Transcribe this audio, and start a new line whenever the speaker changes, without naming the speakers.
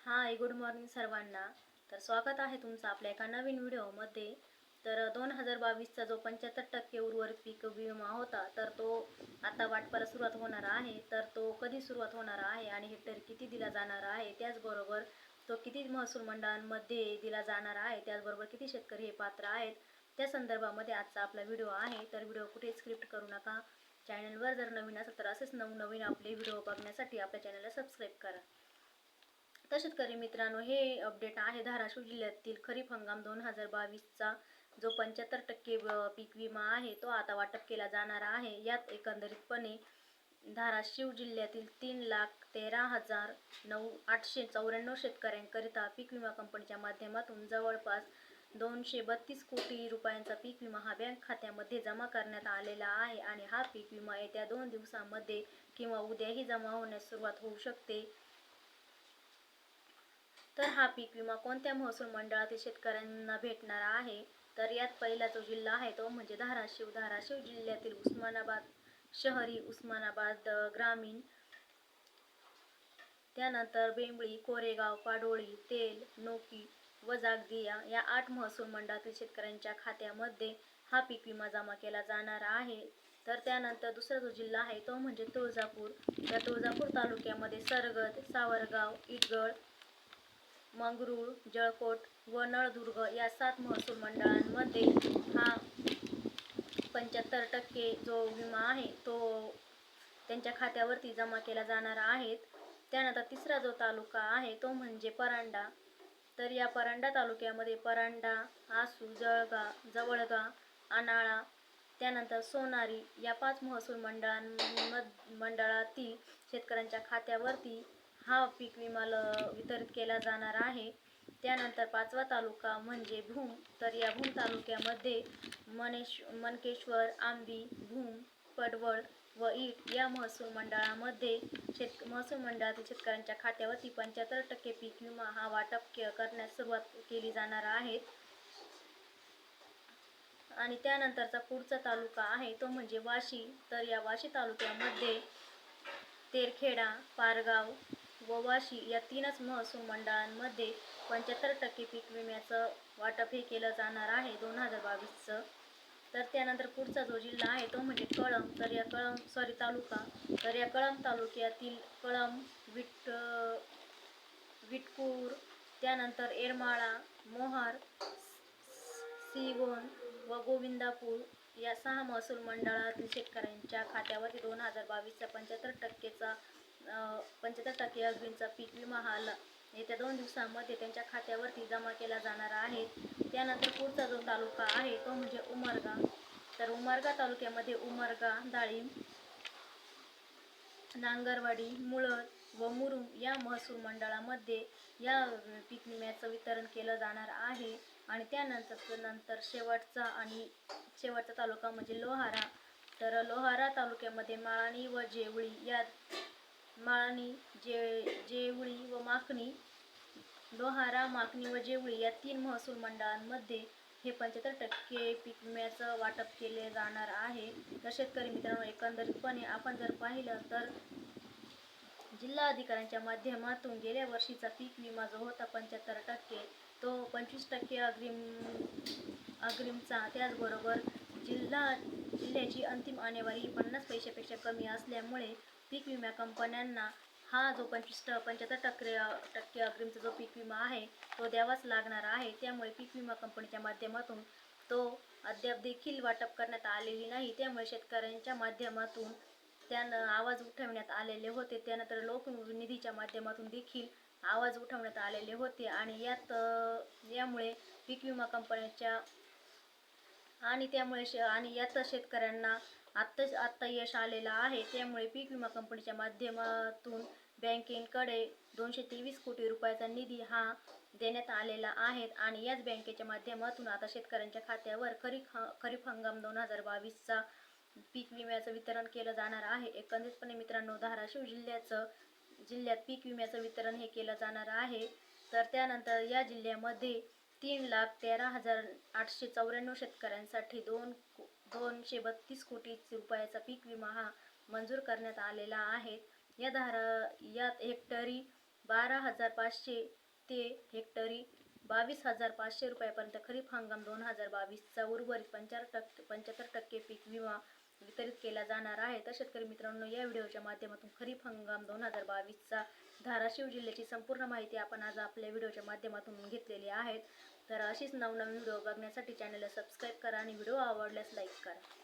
हाय, good morning सर्वांना. तर स्वागत आहे तुमचं आपल्या एका नवीन व्हिडिओमध्ये. तर 2022चा जो 75% उर्वरित पीक विमा होता, तर तो आता वाटपाला सुरुवात होणार आहे. तर तो कधी सुरुवात होणार आहे आणि हेक्टरी किती दिला जाणार आहे, त्याचबरोबर तो किती महसूल मंडळांमध्ये दिला जाणार आहे, त्याचबरोबर किती शेतकरी हे पात्र आहेत, त्या संदर्भामध्ये आजचा आपला व्हिडिओ आहे. तर व्हिडिओ कुठे स्क्रिप्ट करू नका. चॅनलवर जर नवीन असेल तर असेच नवनवीन आपले व्हिडिओ बघण्यासाठी आपल्या चॅनलला सबस्क्राईब करा. तर शेतकरी मित्रांनो, हे अपडेट आहे धाराशिव जिल्ह्यातील खरीप हंगाम 2022चा जो 75% पीक विमा आहे, तो आता वाटप केला जाणार आहे. यात एकंदरीतपणे धाराशिव जिल्ह्यातील 3,13,894 शेतकऱ्यांकरिता पीक विमा कंपनीच्या माध्यमातून जवळपास 232 कोटी रुपयांचा पीक विमा हा बँक खात्यामध्ये जमा करण्यात आलेला आहे. आणि हा पीक विमा येत्या 2 दिवसांमध्ये किंवा उद्याही जमा होण्यास सुरुवात होऊ शकते. तर हा पीक विमा कोणत्या महसूल मंडळातील शेतकऱ्यांना भेटणार आहे? तर यात पहिला जो जिल्हा आहे तो म्हणजे धाराशिव. धाराशिव जिल्ह्यातील उस्मानाबाद शहरी, उस्मानाबाद ग्रामीण, त्यानंतर बेंबळी, कोरेगाव, पाडोळी, तेल, नोकी व जागदिया या 8 महसूल मंडळातील शेतकऱ्यांच्या खात्यामध्ये हा पीक विमा जमा केला जाणार आहे. तर त्यानंतर दुसरा जो जिल्हा आहे तो म्हणजे तुळजापूर. तर तुळजापूर तालुक्यामध्ये सरगद, सावरगाव, इटगळ, मंगरूळ, जळकोट व नळदुर्ग या 7 महसूल मंडळांमध्ये हा 75% जो विमा आहे तो त्यांच्या खात्यावरती जमा केला जाणार आहे. त्यानंतर तिसरा जो तालुका आहे तो म्हणजे परांडा. तर या परांडा तालुक्यामध्ये परांडा, आसू, जवळगा, आनाळा, त्यानंतर सोनारी या 5 महसूल मंडळातील शेतकऱ्यांच्या खात्यावरती हा पीक विमा वितरित केला जाणार आहे. त्यानंतर 5वा तालुका म्हणजे भूम. तर या भूम तालुक्यामध्ये मनकेश्वर, आंबी, भूम, पडवळ व ईट या महसूल मंडळामध्ये महसूल मंडळातील शेतकऱ्यांच्या खात्यावरती 75% पीक विमा हा वाटप करण्यास सुरुवात केली जाणार आहे. आणि त्यानंतरचा पुढचा तालुका आहे तो म्हणजे वाशी. तर या वाशी तालुक्यामध्ये तेरखेडा, पारगाव व वाशी या 3च महसूल मंडळांमध्ये 75% पीक विम्याचं वाटप हे केलं जाणार आहे 2022चं. तर त्यानंतर पुढचा जो जिल्हा आहे तो म्हणजे कळंब. तर या तालुका. तर या कळंब तालुक्यातील कळंब, विटपूर, त्यानंतर येरमाळा, मोहार, सिगोन व गोविंदापूर या 6 महसूल मंडळातील शेतकऱ्यांच्या खात्यावरती 2022चा 75% अग्रीमचा पीक विमा हा येत्या 2 दिवसांमध्ये त्यांच्या खात्यावरती जमा केला जाणार आहे. त्यानंतर पुढचा जो तालुका आहे तो म्हणजे उमरगा. तर उमरगा तालुक्यामध्ये उमरगा, डाळिंब, नांगरवाडी, मुळद व मुरुम या महसूल मंडळामध्ये या पीक विम्याचं वितरण केलं जाणार आहे. आणि त्यानंतर शेवटचा तालुका म्हणजे लोहारा. तर लोहारा तालुक्यामध्ये माळणी व जेवळी या जेवळी व माकणी, लोहारा, माकणी व जेवळी या 3 महसूल मंडळांमध्ये हे 75% पीक विम्याचं वाटप केले जाणार आहे. तर शेतकरी मित्रांनो, एकंदरीतपणे आपण जर पाहिलं तर जिल्हा अधिकाऱ्यांच्या माध्यमातून गेल्या वर्षीचा पीक विमा जो होता 75%, तो 25% अग्रिमचा, त्याचबरोबर जिल्ह्याची अंतिम आणेवारी ही 50 पैशापेक्षा कमी असल्यामुळे पीक विमा कंपन्यांना हा जो 75% अग्रिमचा जो पीक विमा आहे तो द्यावाच लागणार आहे. त्यामुळे पीक विमा कंपनीच्या माध्यमातून तो अद्याप देखील वाटप करण्यात आलेली नाही. त्यामुळे शेतकऱ्यांच्या माध्यमातून त्यांना आवाज उठवण्यात आलेले होते. त्यानंतर लोकनिधीच्या माध्यमातून देखील आवाज उठवण्यात आलेले होते. आणि यामुळे पीक विमा कंपन्यांच्या आणि यात शेतकऱ्यांना आत्ता यश आलेलं आहे. त्यामुळे पीक विमा कंपनीच्या माध्यमातून बँकेकडे 223 कोटी रुपयाचा निधी हा देण्यात आलेला आहे. आणि याच बँकेच्या माध्यमातून आता शेतकऱ्यांच्या खात्यावर खरीप हंगाम 2022चा पीक विम्याचं वितरण केलं जाणार आहे. एकंदरीतपणे मित्रांनो, धाराशिव जिल्ह्यात पीक विम्याचं वितरण हे केलं जाणार आहे. तर त्यानंतर या जिल्ह्यामध्ये 3,13,894 शेतकऱ्यांसाठी 232 कोटी रुपयाचा पीक विमा हा मंजूर करण्यात आलेला आहे. यात हेक्टरी 12,500 ते हेक्टरी 22,500 रुपयापर्यंत खरीप हंगाम 2022चा उर्वरित 75% पीक विमा वितरित केला जाणार आहे. तर शेतकरी मित्रांनो, या व्हिडिओच्या माध्यमातून खरीप हंगाम 2022चा धाराशिव जिल्ह्याची संपूर्ण माहिती आपण आज आपल्या व्हिडिओच्या माध्यमातून घेतलेली आहे. तर अशीच नवनवीन व्हिडिओ बघण्यासाठी चॅनलला सबस्क्राईब करा आणि व्हिडिओ आवडल्यास लाईक करा.